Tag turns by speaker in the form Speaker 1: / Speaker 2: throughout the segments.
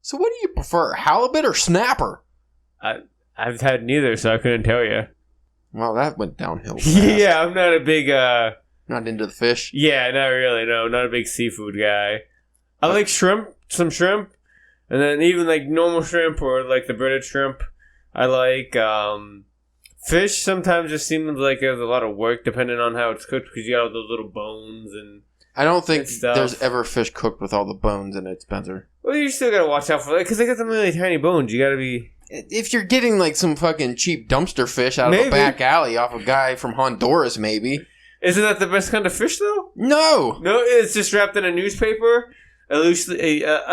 Speaker 1: So what do you prefer, halibut or snapper?
Speaker 2: I've had neither, so I couldn't tell you.
Speaker 1: Well, that went downhill fast.
Speaker 2: Yeah, I'm not a big...
Speaker 1: Not into the fish?
Speaker 2: Yeah, not really, no. Not a big seafood guy. I like shrimp, some shrimp, and then even like normal shrimp or like the breaded shrimp. I like fish. Sometimes just seems like there's a lot of work depending on how it's cooked because you got all those little bones and
Speaker 1: I don't think there's ever fish cooked with all the bones in it, Spencer.
Speaker 2: Well, you still gotta watch out for that because they got some really tiny bones. You gotta be...
Speaker 1: If you're getting like some fucking cheap dumpster fish out of a back alley off a guy from Honduras, maybe.
Speaker 2: Isn't that the best kind of fish, though?
Speaker 1: No!
Speaker 2: No, it's just wrapped in a newspaper? A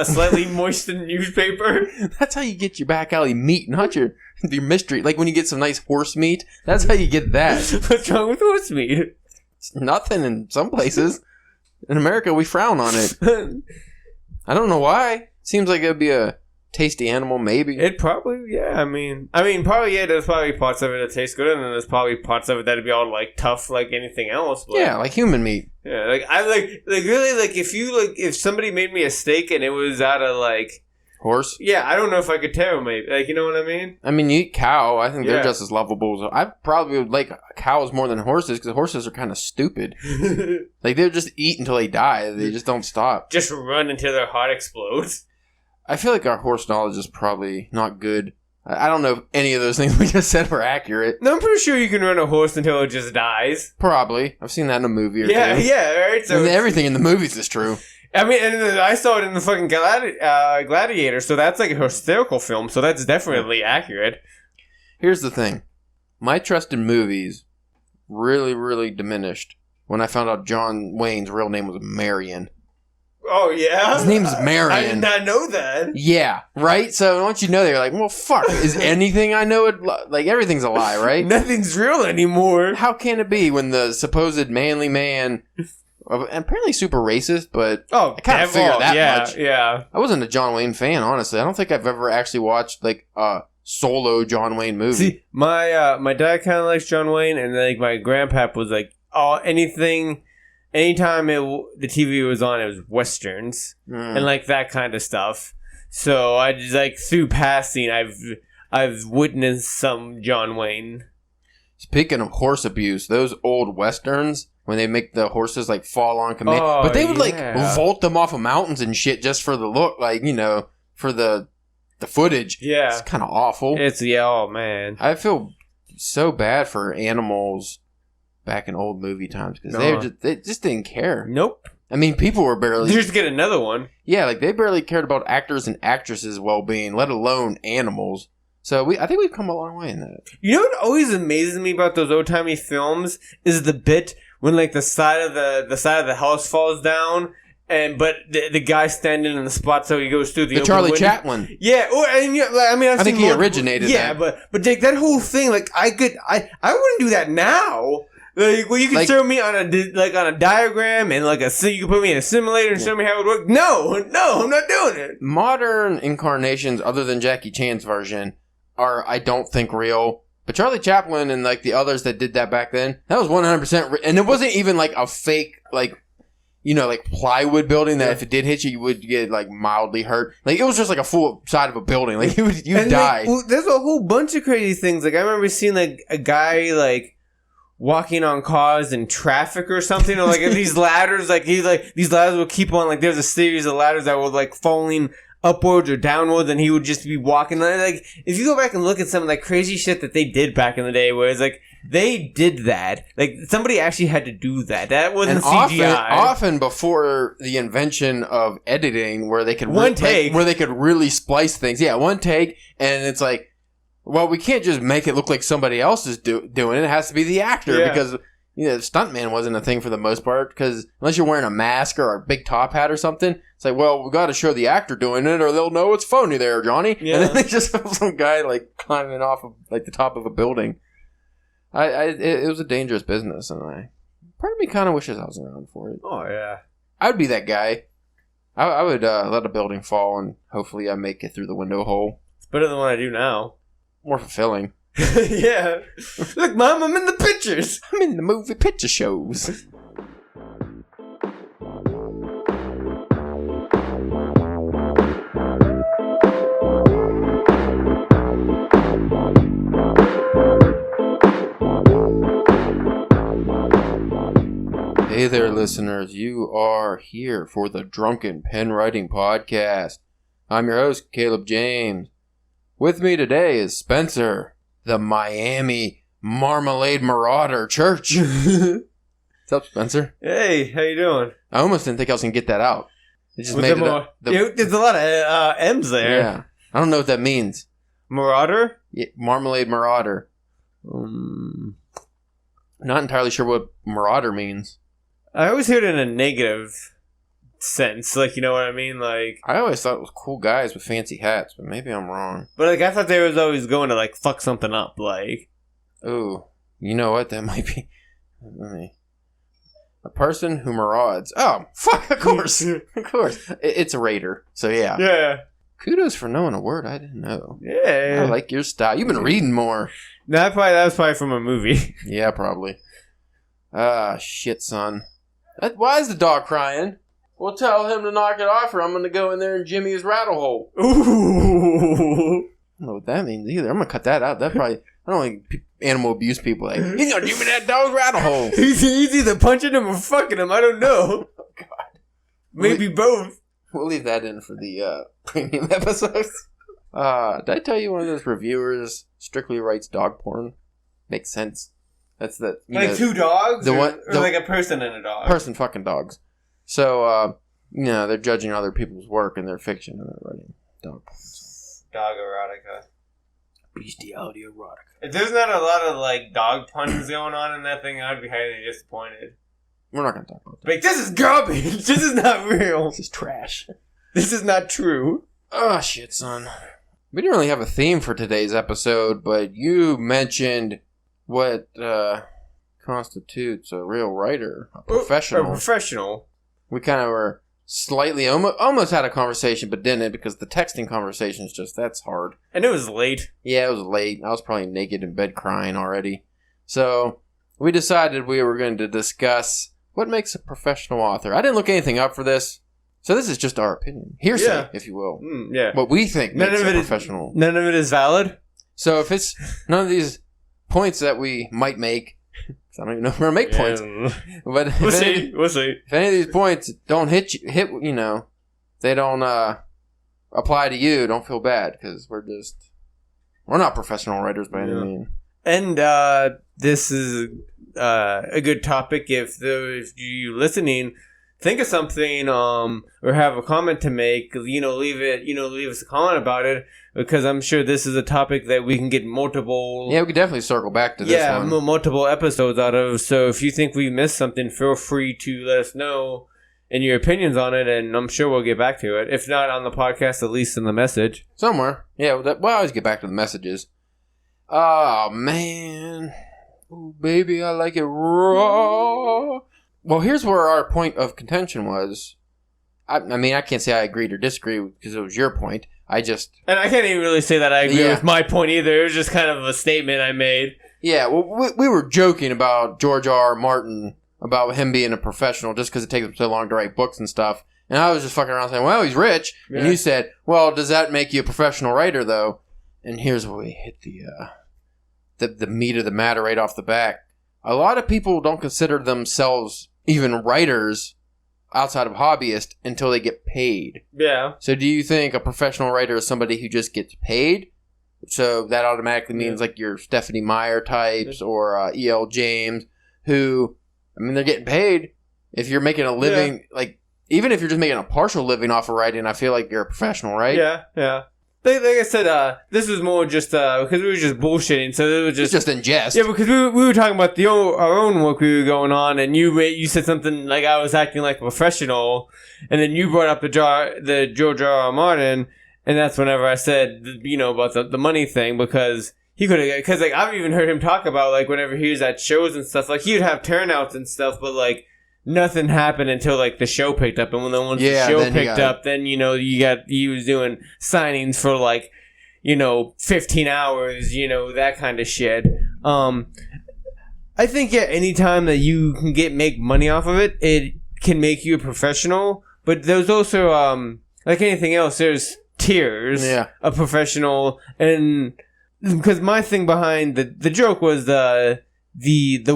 Speaker 2: slightly moistened newspaper?
Speaker 1: That's how you get your back alley meat, not your mystery. Like when you get some nice horse meat, that's how you get that.
Speaker 2: What's wrong with horse meat?
Speaker 1: It's nothing in some places. In America, we frown on it. I don't know why. Seems like it would be a tasty animal, maybe.
Speaker 2: It probably, yeah. I mean, probably, yeah. There's probably parts of it that taste good, and then there's probably parts of it that'd be all like tough, like anything else. But,
Speaker 1: yeah, like human meat.
Speaker 2: Yeah, like I really if somebody made me a steak and it was out of like
Speaker 1: horse.
Speaker 2: Yeah, I don't know if I could tell, maybe. Like, you know what I mean?
Speaker 1: I mean, you eat cow. I think they're just as lovable. I probably would like cows more than horses because horses are kind of stupid. Like they'll just eat until they die. They just don't stop.
Speaker 2: Just run until their heart explodes.
Speaker 1: I feel like our horse knowledge is probably not good. I don't know if any of those things we just said were accurate.
Speaker 2: No, I'm pretty sure you can run a horse until it just dies.
Speaker 1: Probably. I've seen that in a movie or two.
Speaker 2: Yeah, right?
Speaker 1: So everything in the movies is true.
Speaker 2: I mean, and I saw it in the fucking Gladiator, so that's like a historical film, so that's definitely accurate.
Speaker 1: Here's the thing. My trust in movies really, really diminished when I found out John Wayne's real name was Marion.
Speaker 2: Oh, yeah?
Speaker 1: His name's Marion.
Speaker 2: I did not know that.
Speaker 1: Yeah, right? So once you know that, you're like, well, fuck. Is anything I know, like, everything's a lie, right?
Speaker 2: Nothing's real anymore.
Speaker 1: How can it be when the supposed manly man, apparently super racist, but I kind of figured that much.
Speaker 2: Yeah.
Speaker 1: I wasn't a John Wayne fan, honestly. I don't think I've ever actually watched, like, a solo John Wayne movie.
Speaker 2: See, my dad kind of likes John Wayne, and, like, my grandpap was like, anytime the TV was on, it was westerns and like that kind of stuff. So I just like through passing, I've witnessed some John Wayne.
Speaker 1: Speaking of horse abuse, those old westerns when they make the horses like fall on command, but they would like vault them off of mountains and shit just for the look, like for the footage. Yeah, it's kind of awful.
Speaker 2: Oh man,
Speaker 1: I feel so bad for animals back in old movie times because they just didn't care.
Speaker 2: Nope.
Speaker 1: I mean, people were barely...
Speaker 2: Just get another one.
Speaker 1: Yeah, like they barely cared about actors and actresses' well-being, let alone animals. So I think we've come a long way in that. You know
Speaker 2: what always amazes me about those old-timey films is the bit when like the side of the house falls down. But the guy standing in the spot, so he goes through the open
Speaker 1: Charlie
Speaker 2: window.
Speaker 1: Chaplin.
Speaker 2: Yeah, I think
Speaker 1: he originated that.
Speaker 2: Yeah, but Jake, that whole thing, like I wouldn't do that now. Like, well, you can show me on a diagram and you can put me in a simulator and show me how it would work. No, I'm not doing it.
Speaker 1: Modern incarnations, other than Jackie Chan's version, are I don't think real. But Charlie Chaplin and like the others that did that back then, that was 100%, and it wasn't even like a fake like plywood building that if it did hit you, you would get like mildly hurt. Like it was just like a full side of a building. Like you'd die.
Speaker 2: Like, there's a whole bunch of crazy things. Like I remember seeing like a guy like walking on cars in traffic or something, or like these ladders. These ladders would keep on there's a series of ladders that were like falling upwards or downwards, and he would just be walking. Like if you go back and look at some of that crazy shit that they did back in the day, where it's like they did that, like somebody actually had to do that. That wasn't CGI.
Speaker 1: Often before the invention of editing, where they could where they could really splice things. Yeah, one take, and it's like, well, we can't just make it look like somebody else is doing it. It has to be the actor because the stuntman wasn't a thing for the most part. Because unless you're wearing a mask or a big top hat or something, it's like, well, we got to show the actor doing it, or they'll know it's phony there, Johnny. Yeah. And then they just have some guy like climbing off of like the top of a building. It was a dangerous business, and part of me kind of wishes I was around for it.
Speaker 2: Oh yeah,
Speaker 1: I would be that guy. I would let a building fall, and hopefully I make it through the window hole.
Speaker 2: It's better than what I do now.
Speaker 1: More fulfilling.
Speaker 2: Yeah. Look, Mom, I'm in the pictures.
Speaker 1: I'm in the movie picture shows. there, listeners. You are here for the Drunken Pen Writing Podcast. I'm your host, Caleb James. With me today is Spencer, the Miami Marmalade Marauder Church. What's up, Spencer?
Speaker 2: Hey, how you doing?
Speaker 1: I almost didn't think I was going to get that out. It just made it up.
Speaker 2: There's a lot of M's there.
Speaker 1: Yeah. I don't know what that means.
Speaker 2: Marauder?
Speaker 1: Yeah, Marmalade Marauder. Not entirely sure what marauder means.
Speaker 2: I always hear it in a negative sense, like, you know what I mean? Like,
Speaker 1: I always thought it was cool guys with fancy hats, but maybe I'm wrong.
Speaker 2: But like, I thought they was always going to like fuck something up, like.
Speaker 1: Ooh, you know what? That might be. A person who marauds. Oh, fuck! Of course, of course. It's a raider. So yeah.
Speaker 2: Yeah.
Speaker 1: Kudos for knowing a word I didn't know.
Speaker 2: Yeah.
Speaker 1: I like your style. You've been reading more.
Speaker 2: No, that was probably from a movie.
Speaker 1: Yeah, probably. Ah, shit, son. Why is the dog crying? We'll tell him to knock it off, or I'm going to go in there and jimmy his rattle hole.
Speaker 2: Ooh.
Speaker 1: I don't know what that means either. I'm going to cut that out. That probably... I don't like animal abuse people. Like, he's going to jimmy that dog's rattle hole.
Speaker 2: He's either punching him or fucking him. I don't know.
Speaker 1: Oh, God.
Speaker 2: Maybe both.
Speaker 1: We'll leave that in for the premium episodes. Did I tell you one of those reviewers strictly writes dog porn? Makes sense. That's the...
Speaker 2: Like two dogs?
Speaker 1: Or
Speaker 2: like a person and a dog?
Speaker 1: Person fucking dogs. So, they're judging other people's work and their fiction and they're writing dog porn.
Speaker 2: Dog erotica.
Speaker 1: Bestiality erotica.
Speaker 2: If there's not a lot of, like, dog puns going on in that thing, I'd be highly disappointed.
Speaker 1: We're not going to talk about that.
Speaker 2: Like, this is garbage! This is not real!
Speaker 1: This is trash.
Speaker 2: This is not true.
Speaker 1: Oh, shit, son. We didn't really have a theme for today's episode, but you mentioned what constitutes a real writer, a professional.
Speaker 2: A professional.
Speaker 1: We kind of were slightly, almost had a conversation, but didn't, because the texting conversation is just, that's hard.
Speaker 2: And it was late.
Speaker 1: Yeah, it was late. I was probably naked in bed crying already. So, we decided we were going to discuss what makes a professional author. I didn't look anything up for this. So this is just our opinion. Hearsay, if you will.
Speaker 2: Yeah.
Speaker 1: What we think makes a professional.
Speaker 2: None of it is valid?
Speaker 1: So if it's none of these points that we might make, I don't even know if we're going to make points. But
Speaker 2: we'll see.
Speaker 1: If any of these points don't hit, they don't apply to you, don't feel bad, because we're not professional writers by any means.
Speaker 2: And this is a good topic if those of you listening think of something or have a comment to make, leave us a comment about it, because I'm sure this is a topic that we can get multiple...
Speaker 1: Yeah, we could definitely circle back to this one.
Speaker 2: Yeah, multiple episodes out of. So if you think we missed something, feel free to let us know and your opinions on it, and I'm sure we'll get back to it. If not on the podcast, at least in the message.
Speaker 1: Somewhere. Yeah, we'll always get back to the messages. Oh, man. Oh, baby, I like it raw. Well, here's where our point of contention was. I mean, I can't say I agreed or disagreed because it was your point. And
Speaker 2: I can't even really say that I agree with my point either. It was just kind of a statement I made.
Speaker 1: Yeah, well, we were joking about George R. R. Martin, about him being a professional just because it takes him so long to write books and stuff. And I was just fucking around saying, well, he's rich. Yeah. And you said, well, does that make you a professional writer, though? And here's where we hit the meat of the matter right off the back. A lot of people don't consider themselves even writers outside of hobbyists until they get paid.
Speaker 2: Yeah.
Speaker 1: So do you think a professional writer is somebody who just gets paid? So that automatically means like your Stephanie Meyer types or E.L. James, who, I mean, they're getting paid. If you're making a living, like, even if you're just making a partial living off of writing, I feel like you're a professional, right?
Speaker 2: Yeah, yeah. Like I said, this was more just because we were just bullshitting, so it was
Speaker 1: just in jest.
Speaker 2: Yeah, because we were talking about our own work we were going on, and you said something like I was acting like a professional, and then you brought up the George R. R. Martin, and that's whenever I said about the money thing, because he could have, because like I've even heard him talk about like whenever he was at shows and stuff, like he would have turnouts and stuff, but like nothing happened until like the show picked up, and once the show picked up, then he was doing signings for like 15 hours, that kind of shit. I think anytime that you can make money off of it, it can make you a professional. But there's also like anything else, there's tiers of professional, and because my thing behind the joke was the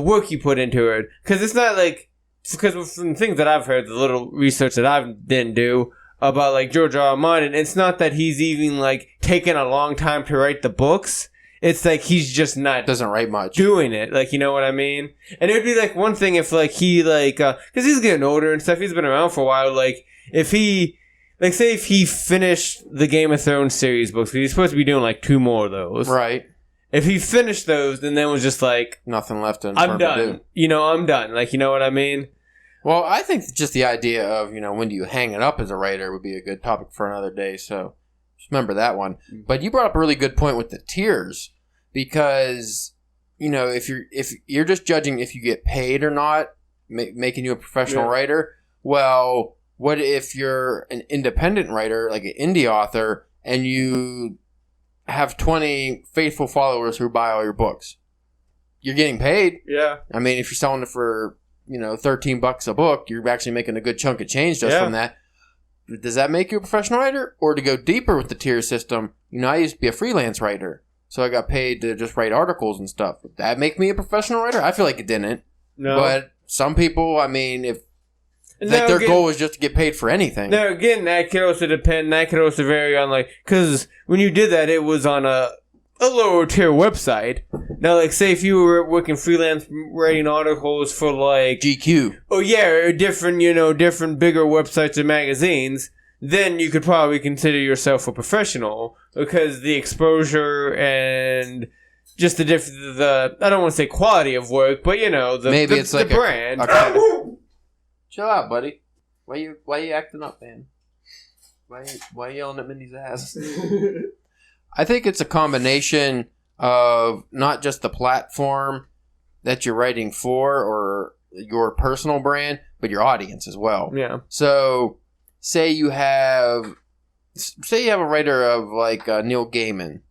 Speaker 2: work you put into it, because it's not like because from things that I've heard, the little research that I didn't do about like George R. R. Martin, it's not that he's even like taken a long time to write the books. It's like he's just not
Speaker 1: doesn't write much
Speaker 2: doing it. Like, you know what I mean? And it would be like one thing if like he like because he's getting older and stuff. He's been around for a while. Like if he like say if he finished the Game of Thrones series books, because he's supposed to be doing like 2 more of those,
Speaker 1: right?
Speaker 2: If he finished those, then was just like
Speaker 1: nothing left in.
Speaker 2: I'm done. You know, I'm done. Like, you know what I mean?
Speaker 1: Well, I think just the idea of, you know, when do you hang it up as a writer would be a good topic for another day. So just remember that one. But you brought up a really good point with the tiers, because, you know, if you're just judging if you get paid or not, making you a professional writer. Well, what if you're an independent writer, like an indie author, and you have 20 faithful followers who buy all your books? You're getting paid.
Speaker 2: Yeah.
Speaker 1: I mean, if you're selling it for, you know, $13 a book, you're actually making a good chunk of change just from that. Does that make you a professional writer? Or to go deeper with the tier system, you know, I used to be a freelance writer, so I got paid to just write articles and stuff. Would that make me a professional writer? I feel like it didn't. No. But some people, I mean, if like their goal was just to get paid for anything.
Speaker 2: Now, again, that could also depend. That could also vary on, like, because when you did that, it was on a lower tier website. Now, like, say if you were working freelance writing articles for, like,
Speaker 1: GQ.
Speaker 2: Oh, yeah, or different bigger websites or magazines, then you could probably consider yourself a professional, because the exposure and just the I don't want to say quality of work, but, you know,
Speaker 1: maybe it's like
Speaker 2: the brand.
Speaker 1: Chill out, buddy. Why you acting up, man? Why you yelling at Mindy's ass? I think it's a combination of not just the platform that you're writing for or your personal brand, but your audience as well.
Speaker 2: Yeah.
Speaker 1: So, say you have a writer of like Neil Gaiman,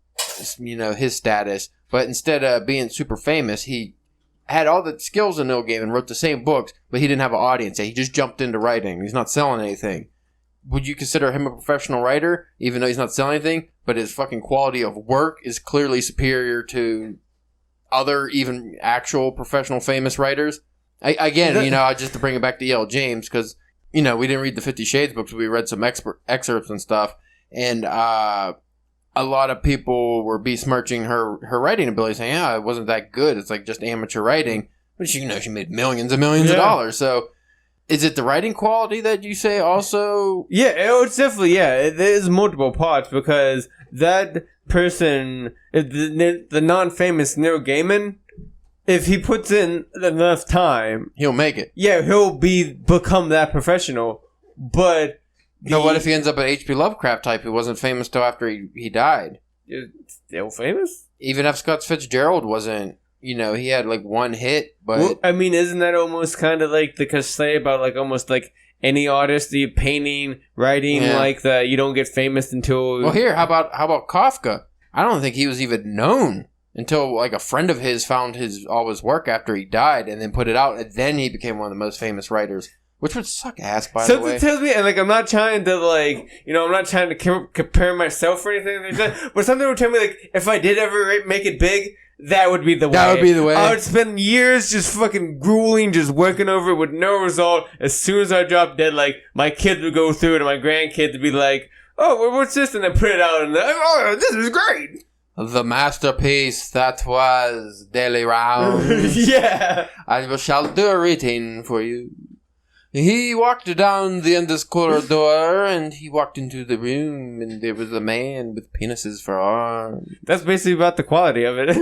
Speaker 1: you know, his status, but instead of being super famous, he had all the skills of Neil Gaiman, wrote the same books, but he didn't have an audience. He just jumped into writing. He's not selling anything. Would you consider him a professional writer, even though he's not selling anything, but his fucking quality of work is clearly superior to other, even actual professional famous writers? Again, you know, just to bring it back to E.L. James, because, you know, we didn't read the 50 Shades books, we read some excerpts and stuff, and a lot of people were besmirching her writing ability, saying, yeah, it wasn't that good. It's like just amateur writing. But she made millions and millions of dollars. So is it the writing quality that you say also?
Speaker 2: Yeah, it's definitely, there's multiple parts, because that person, the non-famous Neil Gaiman, if he puts in enough time,
Speaker 1: he'll make it.
Speaker 2: Yeah, he'll become that professional. But
Speaker 1: no, what if he ends up an H.P. Lovecraft type who wasn't famous till after he died?
Speaker 2: Still famous?
Speaker 1: Even F. Scott Fitzgerald wasn't, you know, he had like one hit, but...
Speaker 2: Well, I mean, isn't that almost kind of like the cliche about like almost like any artist, the painting, writing, like that you don't get famous until...
Speaker 1: Well, here, how about Kafka? I don't think he was even known until like a friend of his found all his work after he died and then put it out, and then he became one of the most famous writers. Which would suck ass, by the way.
Speaker 2: Something tells me, and like I'm not trying to like, you know, I'm not trying to compare myself or anything like that, but something would tell me like, if I did ever make it big, that would be the way.
Speaker 1: That would be the way.
Speaker 2: I would spend years just fucking grueling, just working over it with no result. As soon as I dropped dead, like, my kids would go through it and my grandkids would be like, oh, what's this? And then put it out and like, oh, this is great.
Speaker 1: The masterpiece that was Daily Rounds.
Speaker 2: Yeah.
Speaker 1: I shall do a reading for you. He walked down the endless corridor, and he walked into the room, and there was a man with penises for arms.
Speaker 2: That's basically about the quality of it.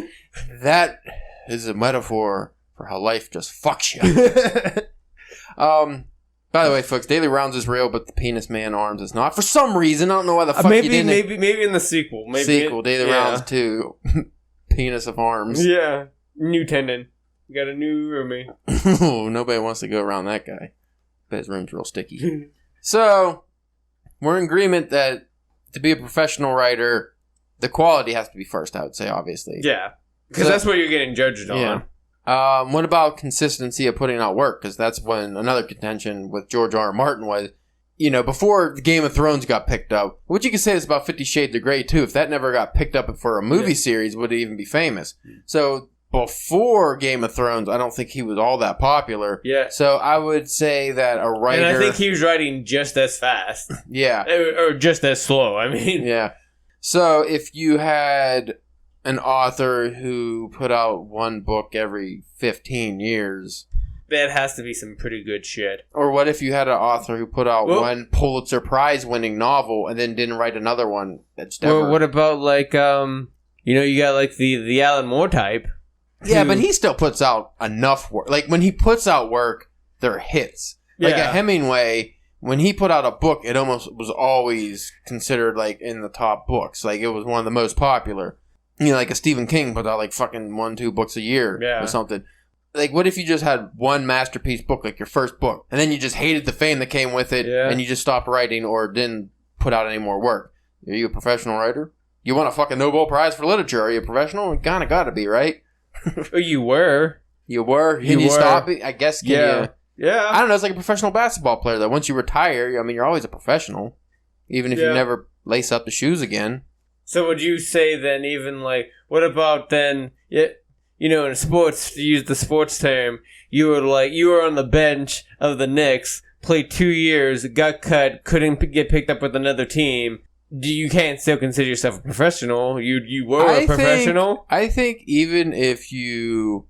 Speaker 1: That is a metaphor for how life just fucks you. By the way, folks, Daily Rounds is real, but the penis man arms is not. For some reason, I don't know why the fuck you didn't.
Speaker 2: Maybe in the sequel.
Speaker 1: Daily Rounds 2. Penis of arms.
Speaker 2: Yeah. New tendon. You got a new roommate.
Speaker 1: Oh, nobody wants to go around that guy. But his room's real sticky. So, we're in agreement that to be a professional writer, the quality has to be first, I would say, obviously.
Speaker 2: Yeah. Because that's what you're getting judged on.
Speaker 1: Yeah. What about consistency of putting out work? Because that's when another contention with George R. R. Martin was, you know, before Game of Thrones got picked up, which you could say is about 50 Shades of Grey, too. If that never got picked up for a movie series, would it even be famous? So, before Game of Thrones, I don't think he was all that popular.
Speaker 2: Yeah.
Speaker 1: So I would say that a writer...
Speaker 2: And I think he was writing just as fast.
Speaker 1: Yeah.
Speaker 2: Or just as slow, I mean.
Speaker 1: Yeah. So if you had an author who put out one book every 15 years...
Speaker 2: That has to be some pretty good shit.
Speaker 1: Or what if you had an author who put out one Pulitzer Prize winning novel and then didn't write another one that's never...
Speaker 2: Or what about, like, you got, like, the Alan Moore type...
Speaker 1: Yeah, but he still puts out enough work. Like, when he puts out work, they're hits. Like, a Hemingway, when he put out a book, it almost was always considered, like, in the top books. Like, it was one of the most popular. You know, like a Stephen King put out, like, fucking 1-2 books a year or something. Like, what if you just had one masterpiece book, like your first book, and then you just hated the fame that came with it, and you just stopped writing or didn't put out any more work? Are you a professional writer? You won a fucking Nobel Prize for Literature. Are you a professional? You kind of got to be, right?
Speaker 2: You were.
Speaker 1: Can you stop it? I guess.
Speaker 2: Yeah.
Speaker 1: I don't know. It's like a professional basketball player, though. Once you retire, I mean, you're always a professional. Even if you never lace up the shoes again.
Speaker 2: So would you say then, even like, what about then, in sports, to use the sports term, you were on the bench of the Knicks, played 2 years, got cut, couldn't get picked up with another team. You can't still consider yourself a professional. You were a professional.
Speaker 1: I think even if you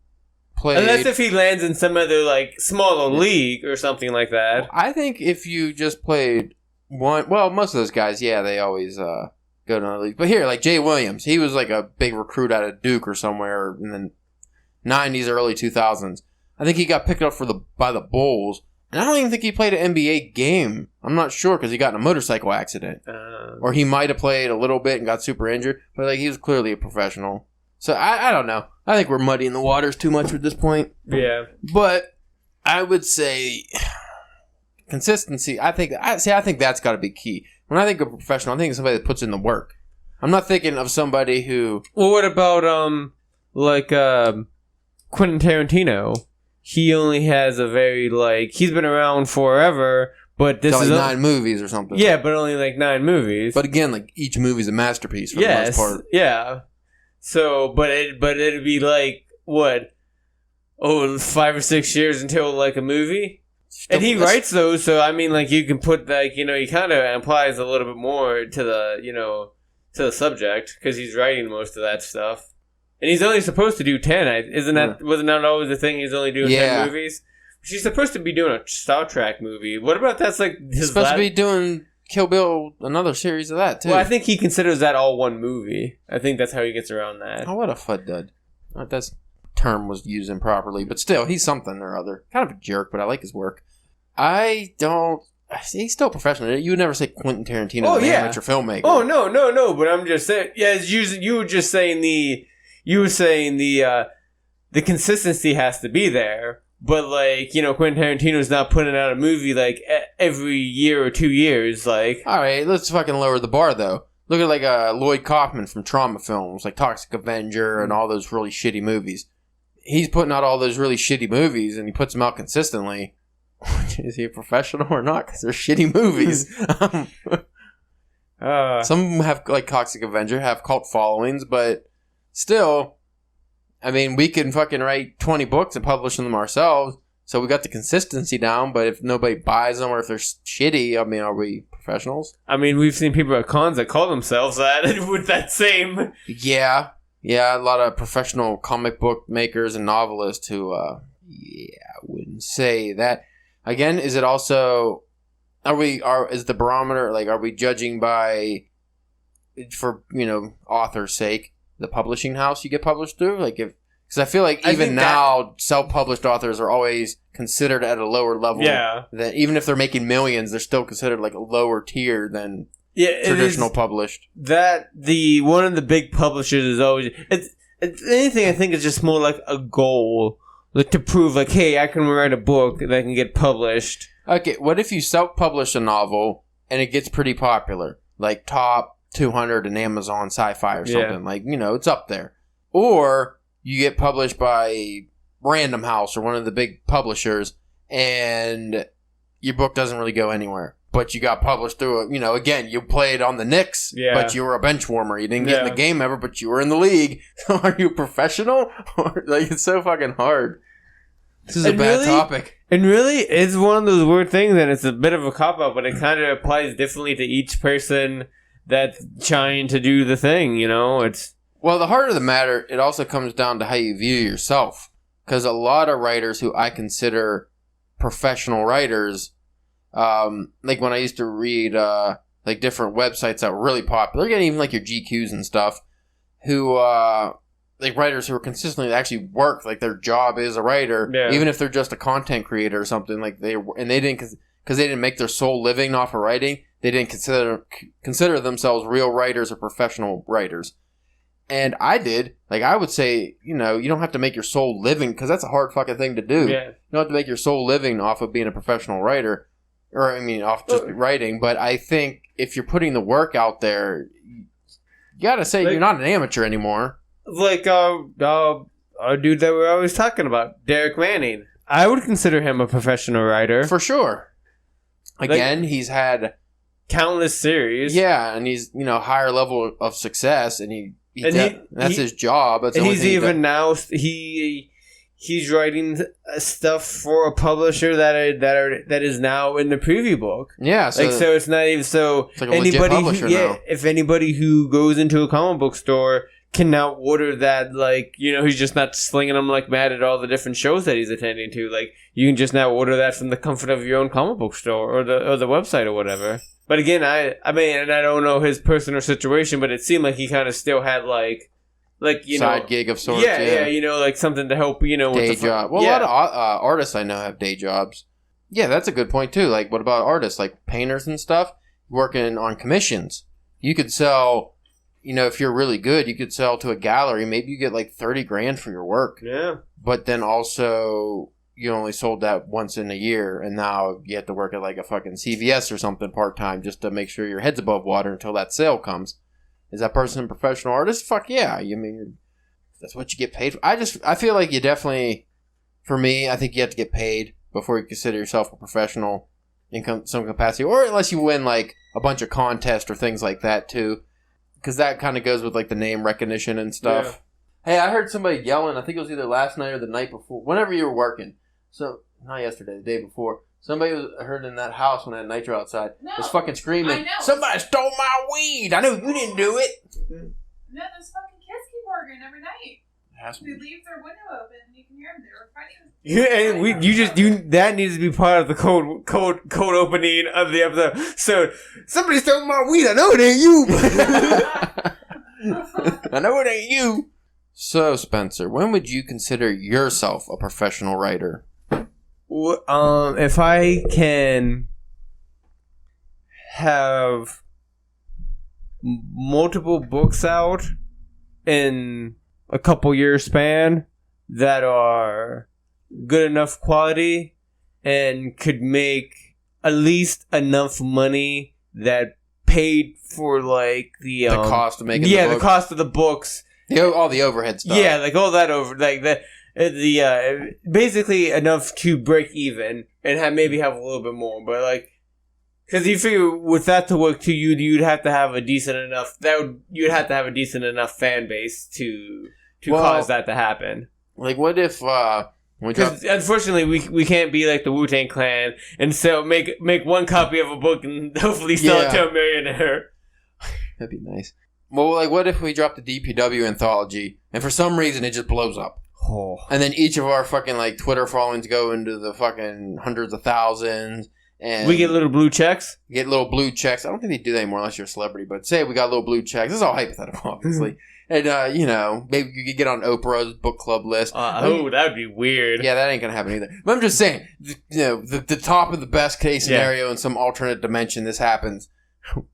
Speaker 1: played...
Speaker 2: Unless if he lands in some other, like, smaller league or something like that.
Speaker 1: I think if you just played one... Well, most of those guys, they always go to another league. But here, like Jay Williams, he was like a big recruit out of Duke or somewhere in the 90s, early 2000s. I think he got picked up by the Bulls. And I don't even think he played an NBA game. I'm not sure because he got in a motorcycle accident. Or he might have played a little bit and got super injured. But like he was clearly a professional. So I don't know. I think we're muddying the waters too much at this point.
Speaker 2: Yeah.
Speaker 1: But I would say consistency. I think that's got to be key. When I think of professional, I think of somebody that puts in the work. I'm not thinking of somebody who...
Speaker 2: Well, what about Quentin Tarantino? He only has a very, like... He's been around forever, but this is...
Speaker 1: 9 movies or something.
Speaker 2: Yeah, but only, 9 movies.
Speaker 1: But again, each movie's a masterpiece for the most part.
Speaker 2: Yeah. So, but it'd be, what? 5 or 6 years until, a movie? And he writes those, so, I mean, you can put, he kind of implies a little bit more to the, to the subject, because he's writing most of that stuff. And he's only supposed to do 10. Wasn't that always the thing? He's only doing 10 movies? She's supposed to be doing a Star Trek movie. What about that's his
Speaker 1: He's supposed to be doing Kill Bill, another series of that, too.
Speaker 2: Well, I think he considers that all one movie. I think that's how he gets around that.
Speaker 1: Oh, what a fud dud. That term was used improperly, but still, he's something or other. Kind of a jerk, but I like his work. He's still a professional. You would never say Quentin Tarantino is an amateur filmmaker.
Speaker 2: Oh, no, but I'm just saying, you were just saying the consistency has to be there, but Quentin Tarantino's not putting out a movie every year or 2 years. All
Speaker 1: right, let's fucking lower the bar though. Look at Lloyd Kaufman from Trauma films, like Toxic Avenger and all those really shitty movies. He's putting out all those really shitty movies and he puts them out consistently. Is he a professional or not? Because they're shitty movies. Some have, like Toxic Avenger, have cult followings, but still, I mean, we can fucking write 20 books and publish them ourselves, so we got the consistency down, but if nobody buys them or if they're shitty, I mean, are we professionals?
Speaker 2: I mean, we've seen people at cons that call themselves that with that same...
Speaker 1: Yeah, a lot of professional comic book makers and novelists who, I wouldn't say that. Again, is it also... Is the barometer, are we judging by, for, author's sake, the publishing house you get published through? Because I feel like even now, self-published authors are always considered at a lower level.
Speaker 2: Yeah.
Speaker 1: That even if they're making millions, they're still considered a lower tier than traditional published.
Speaker 2: One of the big publishers is always... anything I think is just more like a goal. To prove, hey, I can write a book that can get published.
Speaker 1: Okay, what if you self-publish a novel and it gets pretty popular? Top 200 in Amazon Sci-Fi or something. Yeah. It's up there. Or you get published by Random House or one of the big publishers and your book doesn't really go anywhere. but you got published through again, you played on the Knicks, but you were a bench warmer. You didn't get in the game ever, but you were in the league. So are you a professional? It's so fucking hard. This is a bad topic.
Speaker 2: And really, it's one of those weird things, and it's a bit of a cop-out, but it kind of applies differently to each person that's trying to do the thing, It's...
Speaker 1: Well, the heart of the matter, it also comes down to how you view yourself. Because a lot of writers who I consider professional writers... like when I used to read like different websites that were really popular, getting even like your GQs and stuff, who like writers who are consistently actually work, like their job is a writer, even if they're just a content creator or something, like they didn't, because they didn't make their sole living off of writing, they didn't consider themselves real writers or professional writers. And I did. Like, I would say, you don't have to make your sole living, because that's a hard fucking thing to do. You don't have to make your sole living off of being a professional writer. Or, off just writing. But I think if you're putting the work out there, you gotta say you're not an amateur anymore.
Speaker 2: Like, a dude that we're always talking about, Derek Manning. I would consider him a professional writer.
Speaker 1: For sure. Again, he's had...
Speaker 2: countless series.
Speaker 1: Yeah, and he's, higher level of success, and that's his job. That's
Speaker 2: and he's even now... He's writing stuff for a publisher that is now in the preview book.
Speaker 1: Yeah,
Speaker 2: so it's not even so.
Speaker 1: It's like anybody who, now.
Speaker 2: If anybody who goes into a comic book store can now order that, he's just not slinging them like mad at all the different shows that he's attending to. Like, you can just now order that from the comfort of your own comic book store or the website or whatever. But again, I don't know his personal situation, but it seemed like he kind of still had
Speaker 1: side gig of sorts.
Speaker 2: Yeah, something to help,
Speaker 1: day
Speaker 2: with the
Speaker 1: job. Well, a lot of artists I know have day jobs. Yeah, that's a good point too. Like, what about artists, like painters and stuff, working on commissions? You could sell, if you're really good, you could sell to a gallery. Maybe you get like $30,000 for your work.
Speaker 2: Yeah.
Speaker 1: But then also, you only sold that once in a year, and now you have to work at like a fucking CVS or something part time just to make sure your head's above water until that sale comes. Is that person a professional artist? Fuck yeah. That's what you get paid for. I feel like you definitely, for me, I think you have to get paid before you consider yourself a professional in some capacity. Or unless you win, like, a bunch of contests or things like that, too. Because that kind of goes with, like, the name recognition and stuff. Yeah. Hey, I heard somebody yelling. I think it was either last night or the night before. Whenever you were working. So, not yesterday, the day before. Somebody was heard in that house when I had Nitro outside. Was fucking screaming, "Somebody stole my weed! I know you didn't do it!"
Speaker 3: No, those fucking kids keep arguing every night. They leave their window open and you can hear them. They were fighting.
Speaker 2: Yeah, and that needs to be part of the code opening of the episode. So, somebody stole my weed. I know it ain't
Speaker 1: you. I know it ain't you. So, Spencer, when would you consider yourself a professional writer?
Speaker 2: If I can have multiple books out in a couple years span that are good enough quality and could make at least enough money that paid for like the
Speaker 1: cost of making the book.
Speaker 2: The cost of the books,
Speaker 1: all the overhead stuff.
Speaker 2: Yeah, like all that basically enough to break even and maybe have a little bit more, but like, because you figure with that to work too, you'd have to have a decent enough fan base to cause that to happen.
Speaker 1: Like, what if
Speaker 2: because unfortunately we can't be like the Wu-Tang Clan and sell make one copy of a book and hopefully sell it to a millionaire.
Speaker 1: That'd be nice. Well, like, what if we drop the DPW anthology and for some reason it just blows up?
Speaker 2: Oh.
Speaker 1: And then each of our fucking like Twitter followings go into the fucking hundreds of thousands, and
Speaker 2: we get little blue checks.
Speaker 1: I don't think they do that anymore unless you're a celebrity. But say we got little blue checks. This is all hypothetical, obviously. And maybe you could get on Oprah's book club list.
Speaker 2: That would be weird.
Speaker 1: Yeah, that ain't gonna happen either. But I'm just saying, the top of the best case scenario in some alternate dimension, this happens. And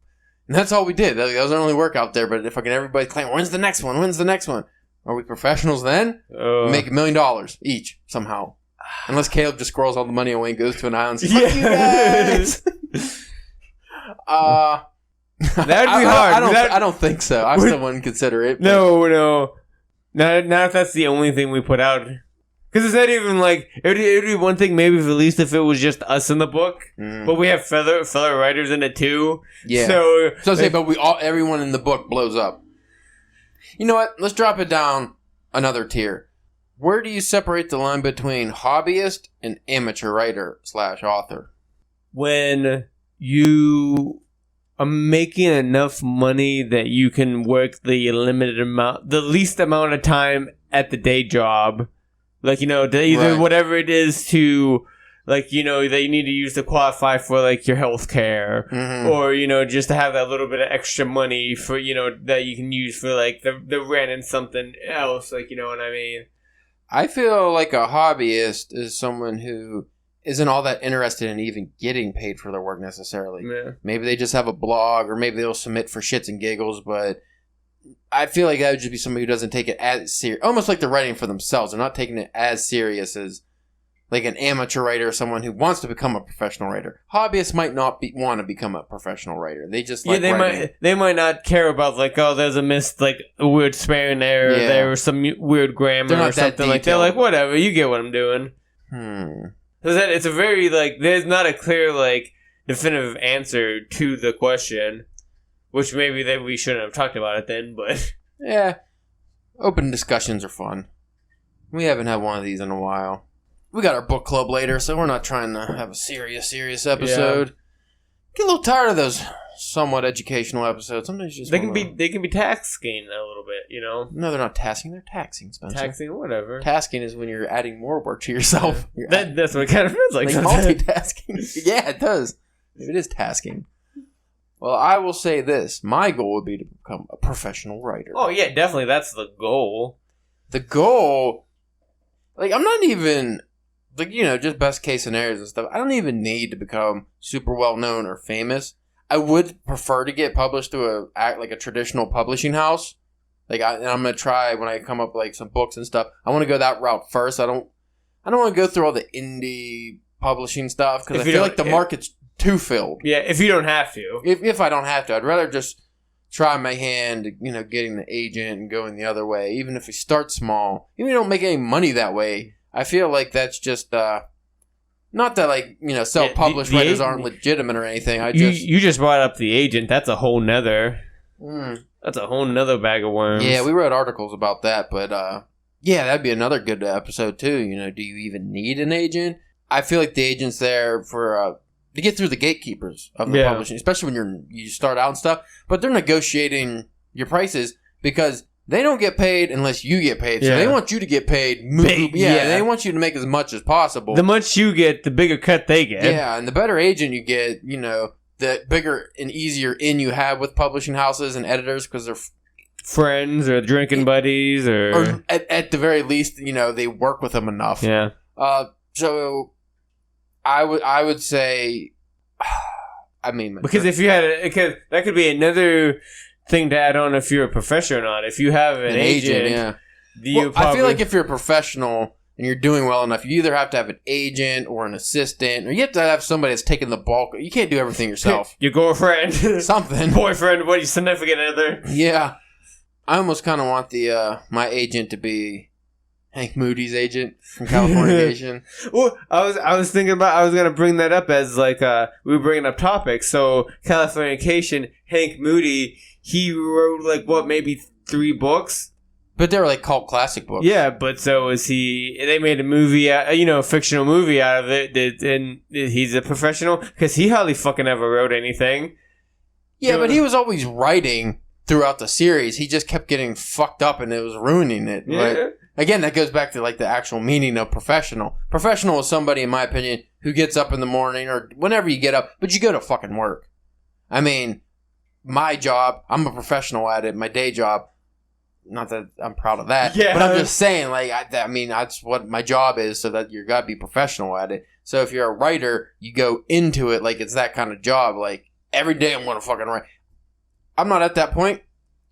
Speaker 1: that's all we did. That was our only work out there. But fucking everybody's claiming, when's the next one? When's the next one? Are we professionals then? We make $1 million each somehow. Unless Caleb just squirrels all the money away and goes to an island. Fuck you guys!
Speaker 2: That'd be hard.
Speaker 1: I don't think so. I still wouldn't consider it.
Speaker 2: No. Not if that's the only thing we put out. Because it's not even like it would be one thing maybe at least if it was just us in the book, but we have fellow writers in it too.
Speaker 1: Yeah.
Speaker 2: So
Speaker 1: I say, but everyone in the book blows up. You know what? Let's drop it down another tier. Where do you separate the line between hobbyist and amateur writer / author?
Speaker 2: When you are making enough money that you can work the least amount of time at the day job. Like, either whatever it is to, like, that you need to use to qualify for, like, your health care. Mm-hmm. Or, just to have that little bit of extra money for, that you can use for, like, the rent and something else. Like, you know what I mean?
Speaker 1: I feel like a hobbyist is someone who isn't all that interested in even getting paid for their work necessarily. Yeah. Maybe they just have a blog, or maybe they'll submit for shits and giggles, but I feel like that would just be somebody who doesn't take it as serious. Almost like they're writing for themselves. They're not taking it as serious as like an amateur writer or someone who wants to become a professional writer. Hobbyists might not want to become a professional writer. They just like writing.
Speaker 2: They might not care about like, oh, there's a weird spelling error there, or some weird grammar or something like that. They're like, whatever, you get what I'm doing. It's a very there's not a clear definitive answer to the question. Which maybe we shouldn't have talked about it then, but...
Speaker 1: Yeah. Open discussions are fun. We haven't had one of these in a while. We got our book club later, so we're not trying to have a serious episode. Yeah. Get a little tired of those somewhat educational episodes. Sometimes you just
Speaker 2: they can be tasking a little bit,
Speaker 1: No, they're not tasking. They're taxing, Spencer.
Speaker 2: Taxing, whatever.
Speaker 1: Tasking is when you're adding more work to yourself.
Speaker 2: Yeah. That's what it kind of feels like.
Speaker 1: Multitasking. Yeah, it does. It is tasking. Well, I will say this. My goal would be to become a professional writer.
Speaker 2: Oh, yeah, definitely. That's the goal.
Speaker 1: The goal... I'm not even... just best case scenarios and stuff. I don't even need to become super well-known or famous. I would prefer to get published through a traditional publishing house. And I'm going to try when I come up with, some books and stuff. I want to go that route first. I don't want to go through all the indie publishing stuff because I feel like the market's too filled.
Speaker 2: Yeah, if you don't have to.
Speaker 1: If I don't have to, I'd rather just try my hand, getting the agent and going the other way. Even if we start small, even if you don't make any money that way, I feel like that's just not that self-published writers aren't legitimate or anything.
Speaker 2: You just brought up the agent. That's a whole nother. That's a whole nother bag of worms.
Speaker 1: Yeah, we wrote articles about that, but yeah, that'd be another good episode too. Do you even need an agent? I feel like the agent's there for. To get through the gatekeepers of the publishing, especially when you start out and stuff. But they're negotiating your prices because they don't get paid unless you get paid. So they want you to get paid. They want you to make as much as possible.
Speaker 2: The much you get, the bigger cut they get.
Speaker 1: Yeah, and the better agent you get, the bigger and easier in you have with publishing houses and editors because they're
Speaker 2: friends or drinking buddies or
Speaker 1: at the very least, they work with them enough.
Speaker 2: Yeah.
Speaker 1: So I would say,
Speaker 2: because if you had that could be another thing to add on if you're a professional or not. If you have an agent,
Speaker 1: I feel like if you're a professional and you're doing well enough, you either have to have an agent or an assistant, or you have to have somebody that's taking the bulk. You can't do everything yourself.
Speaker 2: Your girlfriend,
Speaker 1: something,
Speaker 2: boyfriend, what, your significant other?
Speaker 1: Yeah, I almost kind of want my agent to be Hank Moody's agent from Californication.
Speaker 2: Well, I was thinking about, I was going to bring that up as we were bringing up topics. So Californication, Hank Moody, he wrote maybe 3 books.
Speaker 1: But they were cult classic books.
Speaker 2: Yeah, but so is he. They made a movie, a fictional movie out of it. And he's a professional because he hardly fucking ever wrote anything.
Speaker 1: Yeah, but he was always writing throughout the series. He just kept getting fucked up and it was ruining it. Yeah. Again, that goes back to the actual meaning of professional. Professional is somebody, in my opinion, who gets up in the morning or whenever you get up, but you go to fucking work. I mean, my job, I'm a professional at it. My day job, not that I'm proud of that, but I'm just saying, that's what my job is, so that you got to be professional at it. So if you're a writer, you go into it like it's that kind of job. Every day I'm going to fucking write. I'm not at that point,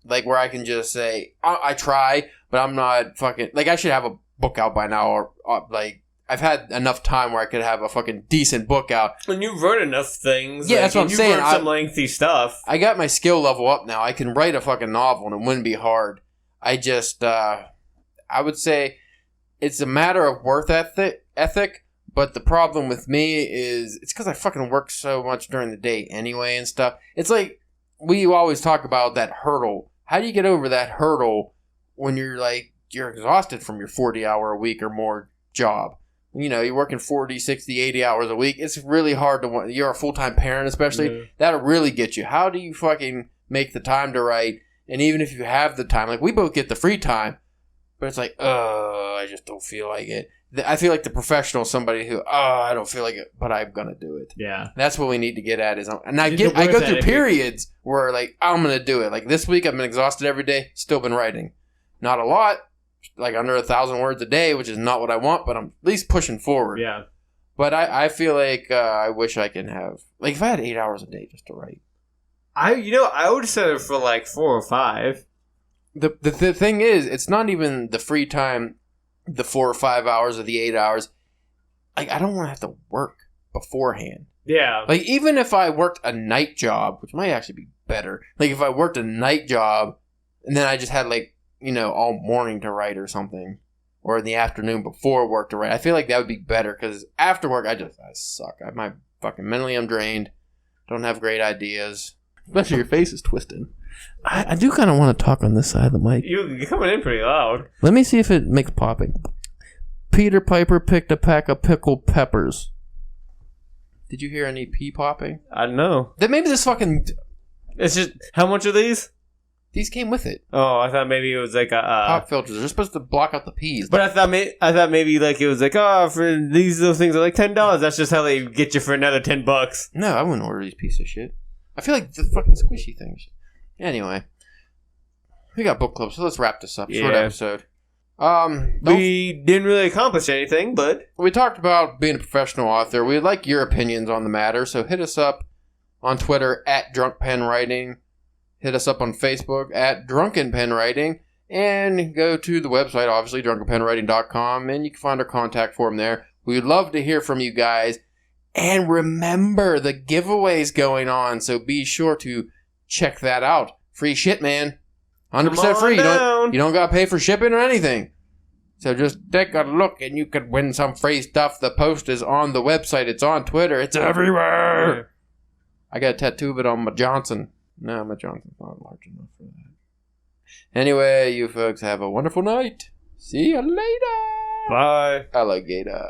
Speaker 1: where I can just say, I try, but I'm not fucking... I should have a book out by now, or I've had enough time where I could have a fucking decent book out.
Speaker 2: And you've wrote enough things.
Speaker 1: Yeah, that's what I'm saying.
Speaker 2: You've wrote some lengthy stuff.
Speaker 1: I got my skill level up now. I can write a fucking novel, and it wouldn't be hard. I just... I would say... it's a matter of worth ethic. But the problem with me is it's because I fucking work so much during the day anyway and stuff. It's like we always talk about that hurdle. How do you get over that hurdle when you're exhausted from your 40-hour a week or more job? You know, you're working 40, 60, 80 hours a week. It's really hard to... You're a full-time parent especially. Mm-hmm. That'll really get you. How do you fucking make the time to write? And even if you have the time, like we both get the free time, but it's like, I just don't feel like it. I feel like the professional is somebody who, I don't feel like it, but I'm going to do it.
Speaker 2: Yeah.
Speaker 1: That's what we need to get at. I go through periods where, like, I'm going to do it. Like, this week I've been exhausted every day, still been writing. Not a lot, like under 1,000 words a day, which is not what I want, but I'm at least pushing forward.
Speaker 2: Yeah.
Speaker 1: But I feel like I wish I can have, like, if I had 8 hours a day just to write.
Speaker 2: I would set it for, like, 4 or 5.
Speaker 1: The thing is, it's not even the free time, the 4 or 5 hours or the 8 hours. Like, I don't want to have to work beforehand.
Speaker 2: Yeah.
Speaker 1: Like, even if I worked a night job, which might actually be better. Like, if I worked a night job and then I just had, like, you know, all morning to write or something. Or in the afternoon before work to write. I feel like that would be better because after work, I suck. Mentally I'm drained. Don't have great ideas. Especially your face is twisted. I do kind of want to talk on this side of the mic.
Speaker 2: You're coming in pretty loud.
Speaker 1: Let me see if it makes popping. Peter Piper picked a pack of pickled peppers. Did you hear any pee popping?
Speaker 2: I don't know.
Speaker 1: Then maybe this fucking...
Speaker 2: It's just... How much are these?
Speaker 1: These came with it.
Speaker 2: Oh, I thought maybe it was like a...
Speaker 1: pop filters. They're supposed to block out the peas.
Speaker 2: But I thought maybe like it was like, for these little things are like $10. That's just how they get you for another $10.
Speaker 1: No, I wouldn't order these pieces of shit. I feel like the fucking squishy things. Anyway, we got book club, so let's wrap this up. Short episode.
Speaker 2: We didn't really accomplish anything, but
Speaker 1: we talked about being a professional author. We'd like your opinions on the matter, so hit us up on Twitter at DrunkPenWriting. Hit us up on Facebook at Drunken Pen Writing, and go to the website, obviously, drunkenpenwriting.com, and you can find our contact form there. We'd love to hear from you guys. And remember, the giveaway's going on, so be sure to check that out. Free shit, man. 100% free. You don't gotta pay for shipping or anything. So just take a look and you could win some free stuff. The post is on the website. It's on Twitter. It's everywhere. I got a tattoo of it on my Johnson. No, my Johnson's not large enough for that. Anyway, you folks have a wonderful night. See you later.
Speaker 2: Bye.
Speaker 1: Alligator.